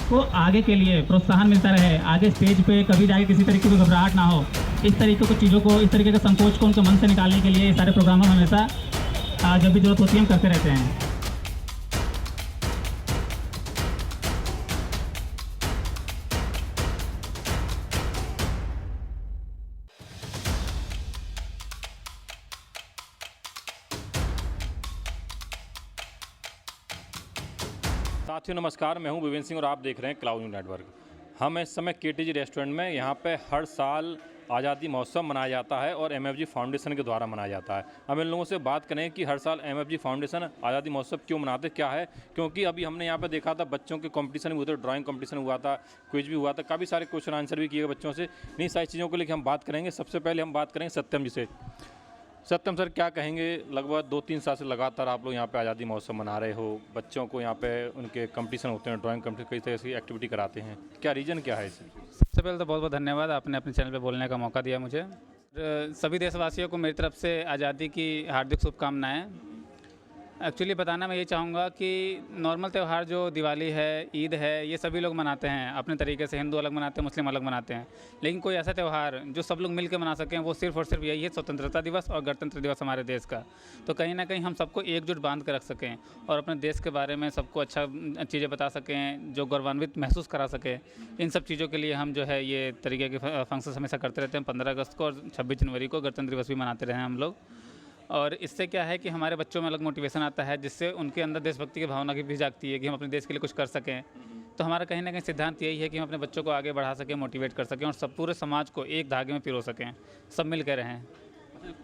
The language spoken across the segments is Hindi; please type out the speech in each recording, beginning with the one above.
को आगे के लिए प्रोत्साहन मिलता रहे, आगे स्टेज पे कभी जाके किसी तरीके की घबराहट ना हो, इस तरीके को चीज़ों को, इस तरीके के संकोच को उनके मन से निकालने के लिए ये सारे प्रोग्राम हम हमेशा जब भी जरूरत होती है हम करते रहते हैं। साथियों नमस्कार, मैं हूं विवेन सिंह और आप देख रहे हैं क्लाउड न्यूज़ नेटवर्क। हम इस समय केटीजी रेस्टोरेंट में, यहाँ पे हर साल आज़ादी महोत्सव मनाया जाता है और एमएफजी फाउंडेशन के द्वारा मनाया जाता है। हम इन लोगों से बात करें कि हर साल एमएफजी फाउंडेशन आज़ादी महोत्सव क्यों मनाते, क्या है, क्योंकि अभी हमने यहाँ पे देखा था बच्चों के कंपटीशन भी हुए थे, ड्राइंग कंपटीशन हुआ था, क्विज भी हुआ था, काफ़ी सारे क्वेश्चन आंसर भी किए बच्चों से। इन्हीं सारी चीज़ों को लेकर हम बात करेंगे। सबसे पहले हम बात करेंगे सत्यम जी से। सत्यम सर, क्या कहेंगे, लगभग 2-3 साल से लगातार आप लोग यहाँ पे आज़ादी महोत्सव मना रहे हो, बच्चों को यहाँ पे उनके कंपटीशन होते हैं, ड्राइंग कंपटीशन, कई तरह की एक्टिविटी कराते हैं, क्या रीज़न क्या है इसे? सबसे पहले तो बहुत बहुत धन्यवाद, आपने अपने चैनल पे बोलने का मौका दिया मुझे। सभी देशवासियों को मेरी तरफ से आज़ादी की हार्दिक शुभकामनाएं। एक्चुअली बताना मैं ये चाहूँगा कि नॉर्मल त्यौहार जो दिवाली है, ईद है, ये सभी लोग मनाते हैं अपने तरीके से। हिंदू अलग मनाते हैं, मुस्लिम अलग मनाते हैं, लेकिन कोई ऐसा त्यौहार जो सब लोग मिलकर मना सकें, वो सिर्फ और सिर्फ यही है, स्वतंत्रता दिवस और गणतंत्र दिवस हमारे देश का। तो कहीं ना कहीं हम सबको एकजुट बांध कर रख सकें और अपने देश के बारे में सबको अच्छा चीज़ें बता सकें, जो गौरवान्वित महसूस करा सकें। इन सब चीज़ों के लिए हम जो है ये तरीके के फंक्शन हमेशा करते रहते हैं। 15 अगस्त को और 26 जनवरी को गणतंत्र दिवस भी मनाते रहे हैं हम लोग। और इससे क्या है कि हमारे बच्चों में अलग मोटिवेशन आता है, जिससे उनके अंदर देशभक्ति की भावना की भी जागती है कि हम अपने देश के लिए कुछ कर सकें। तो हमारा कहीं ना कहीं सिद्धांत यही है कि हम अपने बच्चों को आगे बढ़ा सकें, मोटिवेट कर सकें और सब पूरे समाज को एक धागे में पिरो सकें, सब मिल कर रहें।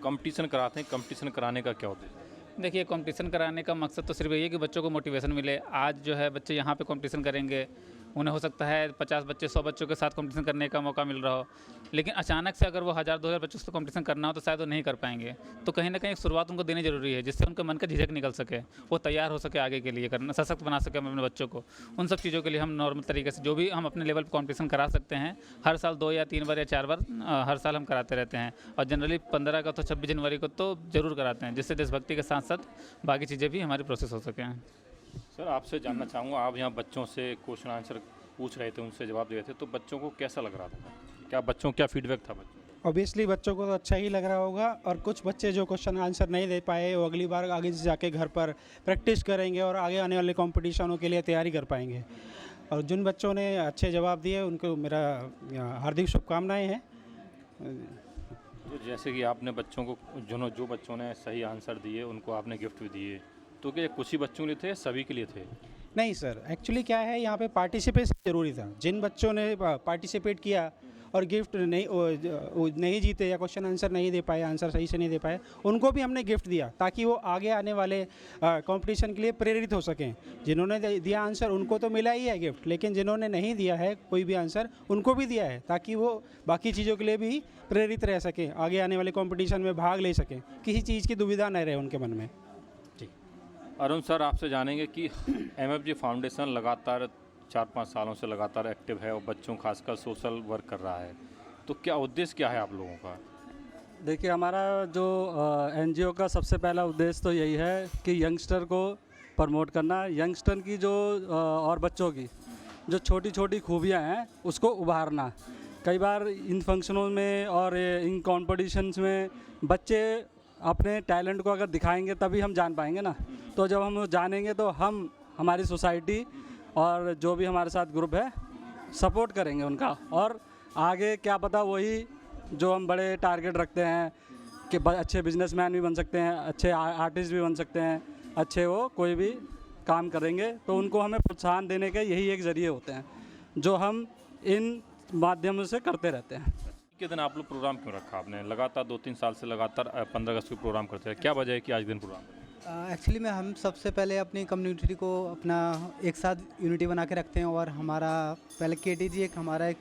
कंपटीशन कराते हैं, कंपटीशन कराने का क्या होता है? देखिए, कंपटीशन कराने का मकसद तो सिर्फ यही है कि बच्चों को मोटिवेशन मिले। आज जो है बच्चे यहाँ पे कंपटीशन करेंगे, उन्हें हो सकता है 50 बच्चे 100 बच्चों के साथ कंपटीशन करने का मौका मिल रहा हो, लेकिन अचानक से अगर वो 1000-2000 बच्चों से कंपटीशन करना हो तो शायद वो नहीं कर पाएंगे। तो कहीं ना कहीं एक शुरुआत उनको देनी जरूरी है, जिससे उनके मन का झिझक निकल सके, वो तैयार हो सके आगे के लिए करना, सशक्त बना सके अपने बच्चों को। उन सब चीज़ों के लिए हम नॉर्मल तरीके से जो भी हम अपने लेवल पर कंपटीशन करा सकते हैं, हर साल 2 या 3 बार या 4 बार हर साल हम कराते रहते हैं। और जनरली 15 अगस्त और 26 जनवरी को तो ज़रूर कराते हैं, जिससे देशभक्ति के साथ साथ बाकी चीज़ें भी हमारी प्रोसेस हो सकें। सर, आपसे जानना चाहूँगा, आप यहाँ बच्चों से क्वेश्चन आंसर पूछ रहे थे, उनसे जवाब दे रहे थे, तो बच्चों को कैसा लग रहा था? क्या बच्चों, क्या फीडबैक था बच्चों का? ऑब्वियसली बच्चों को तो अच्छा ही लग रहा होगा, और कुछ बच्चे जो क्वेश्चन आंसर नहीं दे पाए वो अगली बार आगे जाके घर पर प्रैक्टिस करेंगे और आगे आने वाले कॉम्पिटिशनों के लिए तैयारी कर पाएंगे। और जिन बच्चों ने अच्छे जवाब दिए उनको मेरा हार्दिक शुभकामनाएं हैं। तो जैसे कि आपने बच्चों को, जो बच्चों ने सही आंसर दिए उनको आपने गिफ्ट भी दिए, तो क्या कुछ ही बच्चों के लिए थे, सभी के लिए थे? नहीं सर, एक्चुअली क्या है, यहाँ पे पार्टिसिपेशन ज़रूरी था। जिन बच्चों ने पार्टिसिपेट किया और गिफ्ट नहीं जीते या क्वेश्चन आंसर नहीं दे पाए, आंसर सही से नहीं दे पाए, उनको भी हमने गिफ्ट दिया ताकि वो आगे आने वाले कंपटीशन के लिए प्रेरित हो सकें। जिन्होंने दिया आंसर उनको तो मिला ही है गिफ्ट, लेकिन जिन्होंने नहीं दिया है कोई भी आंसर, उनको भी दिया है ताकि वो बाकी चीज़ों के लिए भी प्रेरित रह सकें, आगे आने वाले कॉम्पिटिशन में भाग ले सकें, किसी चीज़ की दुविधा न रहे उनके मन में। अरुण सर, आपसे जानेंगे कि एमएफजी फाउंडेशन लगातार 4-5 सालों से लगातार एक्टिव है और बच्चों खासकर सोशल वर्क कर रहा है, तो क्या उद्देश्य क्या है आप लोगों का? देखिए, हमारा जो एनजीओ का सबसे पहला उद्देश्य तो यही है कि यंगस्टर को प्रमोट करना, यंगस्टर की जो और बच्चों की जो छोटी छोटी खूबियां हैं उसको उभारना। कई बार इन फंक्शनों में और इन कॉम्पिटिशन्स में बच्चे अपने टैलेंट को अगर दिखाएंगे तभी हम जान पाएंगे ना। तो जब हम जानेंगे तो हम, हमारी सोसाइटी और जो भी हमारे साथ ग्रुप है सपोर्ट करेंगे उनका, और आगे क्या पता वही जो हम बड़े टारगेट रखते हैं कि अच्छे बिजनेसमैन भी बन सकते हैं, अच्छे आर्टिस्ट भी बन सकते हैं, अच्छे वो कोई भी काम करेंगे, तो उनको हमें प्रोत्साहन देने के यही एक ज़रिए होते हैं जो हम इन माध्यमों से करते रहते हैं। के दिन आप लोग प्रोग्राम क्यों रखा आपने? लगातार 2-3 साल से लगातार 15 अगस्त को प्रोग्राम करते हैं, क्या वजह है कि आज दिन प्रोग्राम? एक्चुअली में हम सबसे पहले अपनी कम्युनिटी को अपना एक साथ यूनिटी बना के रखते हैं, और हमारा पहले केटीजी हमारा एक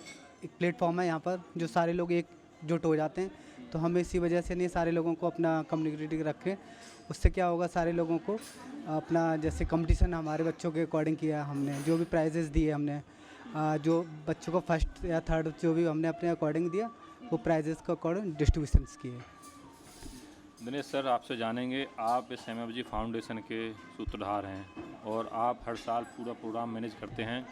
प्लेटफॉर्म है यहाँ पर जो सारे लोग एकजुट हो जाते हैं। तो हम इसी वजह से नहीं सारे लोगों को अपना कम्युनिटी रखें, उससे क्या होगा, सारे लोगों को अपना, जैसे कंपटीशन हमारे बच्चों के अकॉर्डिंग किया हमने, जो भी प्राइजेस दिए हमने, जो बच्चों को फर्स्ट या थर्ड जो भी हमने अपने अकॉर्डिंग दिया, वो प्राइजेस के अकॉर्डिंग डिस्ट्रीब्यूशंस किए। दिनेश सर, आपसे जानेंगे, आप इस एमएफजी फाउंडेशन के सूत्रधार हैं और आप हर साल पूरा प्रोग्राम मैनेज करते हैं,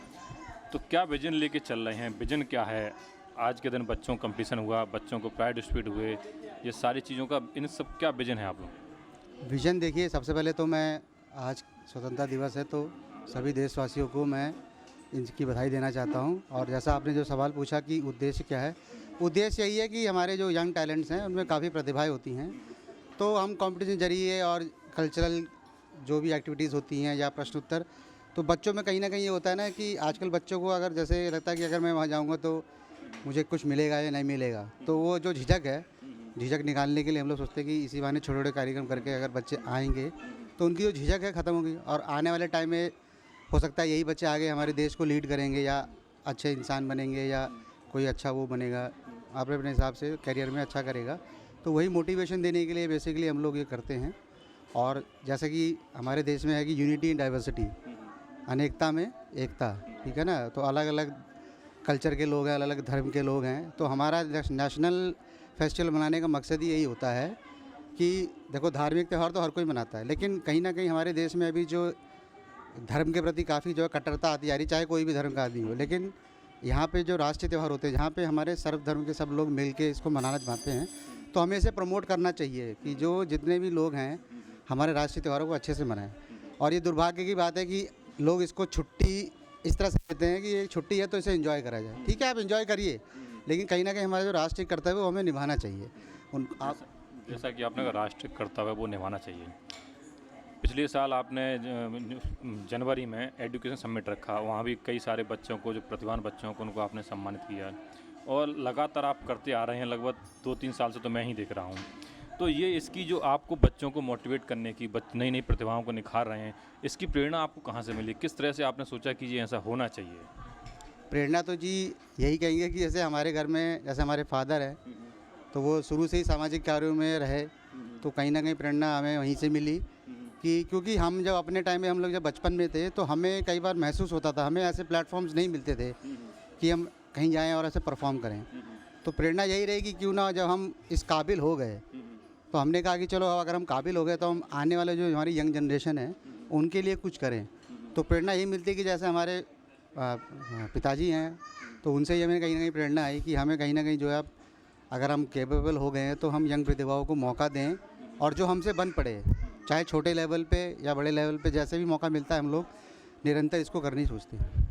तो क्या विजन लेके चल रहे हैं? विजन क्या है? आज के दिन बच्चों का कंपटीशन हुआ, बच्चों को प्राइड डिस्ट्रीब्यूट हुए, ये सारी चीज़ों का इन सब क्या विजन है आप लोग? विज़न देखिए, सबसे पहले तो मैं आज स्वतंत्रता दिवस है तो सभी देशवासियों को मैं इनकी बधाई देना चाहता हूं। और जैसा आपने जो सवाल पूछा कि उद्देश्य क्या है, उद्देश्य यही है कि हमारे जो यंग टैलेंट्स हैं उनमें काफ़ी प्रतिभाएं होती हैं, तो हम कंपटीशन जरिए और कल्चरल जो भी एक्टिविटीज़ होती हैं या प्रश्न उत्तर, तो बच्चों में कहीं ना कहीं ये होता है ना कि आजकल बच्चों को अगर जैसे लगता है कि अगर मैं वहाँ जाऊँगा तो मुझे कुछ मिलेगा या नहीं मिलेगा, तो वो जो झिझक है, झिझक निकालने के लिए हम लोग सोचते हैं कि इसी बहाने छोटे छोटे कार्यक्रम करके अगर बच्चे आएंगे तो उनकी जो झिझक है ख़त्म होगी और आने वाले टाइम में हो सकता है यही बच्चे आगे हमारे देश को लीड करेंगे या अच्छे इंसान बनेंगे या कोई अच्छा वो बनेगा, अपने अपने हिसाब से करियर में अच्छा करेगा। तो वही मोटिवेशन देने के लिए बेसिकली हम लोग ये करते हैं। और जैसे कि हमारे देश में है कि यूनिटी इन डाइवर्सिटी, अनेकता में एकता, ठीक है ना। तो अलग अलग कल्चर के लोग हैं, अलग अलग धर्म के लोग हैं, तो हमारा नेशनल फेस्टिवल मनाने का मकसद ही यही होता है कि देखो धार्मिक त्यौहार तो हर कोई मनाता है, लेकिन कहीं ना कहीं हमारे देश में अभी जो धर्म के प्रति काफ़ी जो है कट्टरता आती आ रही, चाहे कोई भी धर्म का आदमी हो। लेकिन यहाँ पे जो राष्ट्रीय त्यौहार होते हैं जहाँ पे हमारे सर्व धर्म के सब लोग मिल के इसको मनाना चाहते हैं, तो हमें इसे प्रमोट करना चाहिए कि जो जितने भी लोग हैं हमारे राष्ट्रीय त्योहारों को अच्छे से मनाएं। और ये दुर्भाग्य की बात है कि लोग इसको छुट्टी इस तरह से कहते हैं कि ये छुट्टी है तो इसे एंजॉय करा जाए। ठीक है, आप एंजॉय करिए, लेकिन कहीं ना कहीं हमारा जो राष्ट्रीय कर्तव्य वो हमें निभाना चाहिए। आप जैसा कि आपने कहा राष्ट्रीय कर्तव्य वो निभाना चाहिए। पिछले साल आपने जनवरी में एजुकेशन समिट रखा, वहाँ भी कई सारे बच्चों को, जो प्रतिभावान बच्चों को, उनको आपने सम्मानित किया और लगातार आप करते आ रहे हैं, लगभग 2-3 साल से तो मैं ही देख रहा हूँ। तो ये इसकी जो आपको बच्चों को मोटिवेट करने की, नई नई प्रतिभाओं को निखार रहे हैं, इसकी प्रेरणा आपको कहाँ से मिली? किस तरह से आपने सोचा कि ये ऐसा होना चाहिए? प्रेरणा तो जी यही कहेंगे कि जैसे हमारे घर में जैसे हमारे फादर हैं तो वो शुरू से ही सामाजिक कार्यों में रहे, तो कहीं ना कहीं प्रेरणा हमें वहीं से मिली कि क्योंकि हम जब अपने टाइम में हम लोग जब बचपन में थे तो हमें कई बार महसूस होता था, हमें ऐसे प्लेटफॉर्म्स नहीं मिलते थे कि हम कहीं जाएं और ऐसे परफॉर्म करें। तो प्रेरणा यही रही कि क्यों ना जब हम इस काबिल हो गए तो हमने कहा कि चलो अगर हम काबिल हो गए तो हम आने वाले जो हमारी यंग जनरेशन है उनके लिए कुछ करें। तो प्रेरणा यही मिलती है कि जैसे हमारे पिताजी हैं तो उनसे ही हमें कहीं ना कहीं प्रेरणा आई कि हमें कहीं ना कहीं जो है अगर हम कैपेबल हो गए हैं तो हम यंग प्रतिभाओं को मौका दें और जो हमसे बन पड़े, चाहे छोटे लेवल पे या बड़े लेवल पे, जैसे भी मौका मिलता है हम लोग निरंतर इसको करनी सोचते हैं।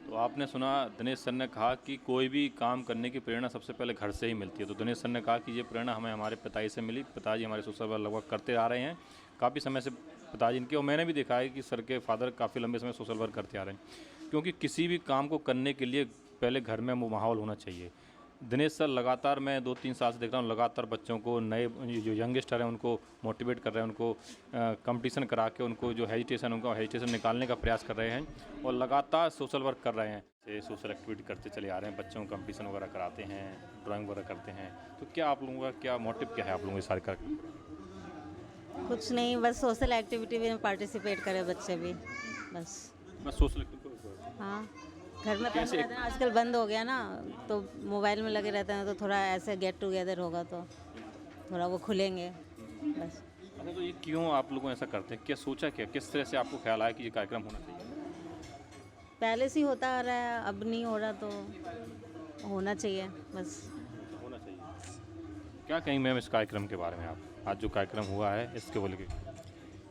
तो आपने सुना दिनेश सर ने कहा कि कोई भी काम करने की प्रेरणा सबसे पहले घर से ही मिलती है। तो दिनेश सर ने कहा कि ये प्रेरणा हमें हमारे पिताजी से मिली। पिताजी हमारे सोशल वर्क लगभग करते आ रहे हैं काफ़ी समय से, पिताजी इनके, और मैंने भी देखा है कि सर के फादर काफ़ी लंबे समय सोशल वर्क करते आ रहे हैं, क्योंकि किसी भी काम को करने के लिए पहले घर में वो माहौल होना चाहिए। दिनेश सर लगातार, मैं 2-3 साल से देख रहा हूँ, लगातार बच्चों को, नए जो यंगस्टर हैं उनको मोटिवेट कर रहे हैं, उनको कंपटीशन करा के उनको जो हेजिटेशन निकालने का प्रयास कर रहे हैं और लगातार सोशल वर्क कर रहे हैं। सोशल एक्टिविटी करते चले आ रहे हैं, बच्चों को कंपटीशन वगैरह कराते हैं, ड्राइंग वगैरह करते हैं। तो क्या आप लोगों का क्या मोटिव क्या है आप लोगों के सारे कार्यक्रम? कुछ नहीं, बस सोशल एक्टिविटी में पार्टिसिपेट करें बच्चे भी, बस सोशल एक्टिविटी। हाँ, घर में बंद रहते हैं, आजकल बंद हो गया ना, तो मोबाइल में लगे रहते हैं, तो थोड़ा ऐसे गेट टुगेदर होगा तो थोड़ा वो खुलेंगे बस। अच्छा, तो ये क्यों आप लोग ऐसा करते हैं? क्या सोचा, क्या किस तरह से आपको ख्याल आया कि ये कार्यक्रम होना चाहिए? पहले से ही होता आ रहा है, अब नहीं हो रहा तो होना चाहिए, बस होना चाहिए। क्या कहीं मैम इस कार्यक्रम के बारे में आप, आज जो कार्यक्रम हुआ है इसके बोले के?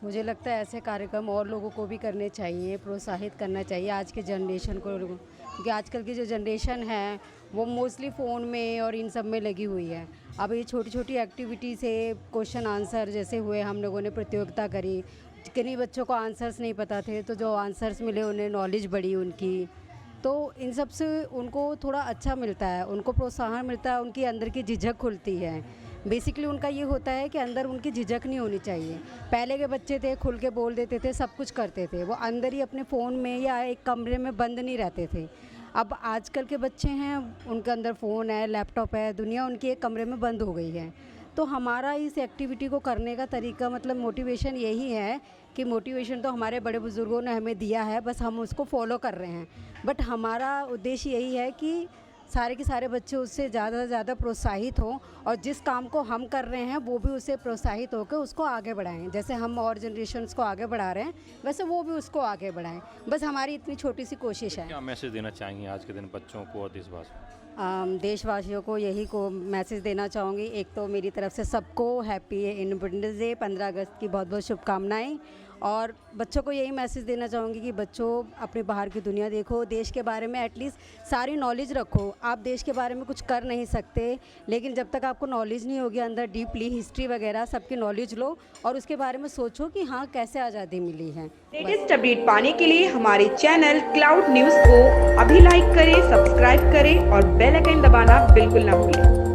मुझे लगता है ऐसे कार्यक्रम और लोगों को भी करने चाहिए, प्रोत्साहित करना चाहिए आज के जनरेशन को, क्योंकि आजकल की जो जनरेशन है वो मोस्टली फ़ोन में और इन सब में लगी हुई है। अब ये छोटी छोटी एक्टिविटी से क्वेश्चन आंसर जैसे हुए, हम लोगों ने प्रतियोगिता करी, किन्हीं बच्चों को आंसर्स नहीं पता थे तो जो आंसर्स मिले उन्हें नॉलेज बढ़ी उनकी, तो इन सब से उनको थोड़ा अच्छा मिलता है, उनको प्रोत्साहन मिलता है, उनकी अंदर की झिझक खुलती है। बेसिकली उनका ये होता है कि अंदर उनकी झिझक नहीं होनी चाहिए। पहले के बच्चे थे खुल के बोल देते थे, सब कुछ करते थे, वो अंदर ही अपने फ़ोन में या एक कमरे में बंद नहीं रहते थे। अब आजकल के बच्चे हैं, उनके अंदर फ़ोन है, लैपटॉप है, दुनिया उनकी एक कमरे में बंद हो गई है। तो हमारा इस एक्टिविटी को करने का तरीका, मतलब मोटिवेशन यही है कि मोटिवेशन तो हमारे बड़े बुज़ुर्गों ने हमें दिया है, बस हम उसको फॉलो कर रहे हैं। बट हमारा उद्देश्य यही है कि सारे के सारे बच्चे उससे ज़्यादा से ज़्यादा प्रोत्साहित हों और जिस काम को हम कर रहे हैं वो भी उससे प्रोत्साहित होकर उसको आगे बढ़ाएं। जैसे हम और जनरेशन्स को आगे बढ़ा रहे हैं वैसे वो भी उसको आगे बढ़ाएं। बस हमारी इतनी छोटी सी कोशिश है। क्या मैसेज देना चाहेंगे आज के दिन बच्चों को और देशवासियों को? देशवासियों को यही को मैसेज देना चाहूँगी, एक तो मेरी तरफ से सबको हैप्पी इंडिपेंडेंस डे 15 अगस्त की बहुत बहुत शुभकामनाएं। और बच्चों को यही मैसेज देना चाहूँगी कि बच्चों अपने बाहर की दुनिया देखो, देश के बारे में एटलीस्ट सारी नॉलेज रखो। आप देश के बारे में कुछ कर नहीं सकते, लेकिन जब तक आपको नॉलेज नहीं होगी अंदर डीपली हिस्ट्री वगैरह सबकी नॉलेज लो और उसके बारे में सोचो कि हाँ कैसे आज़ादी मिली है। लेटेस्ट अपडेट पाने के लिए हमारे चैनल क्लाउड न्यूज़ को अभी लाइक करें, सब्सक्राइब करें और बेल आइकन दबाना बिल्कुल ना भूलें।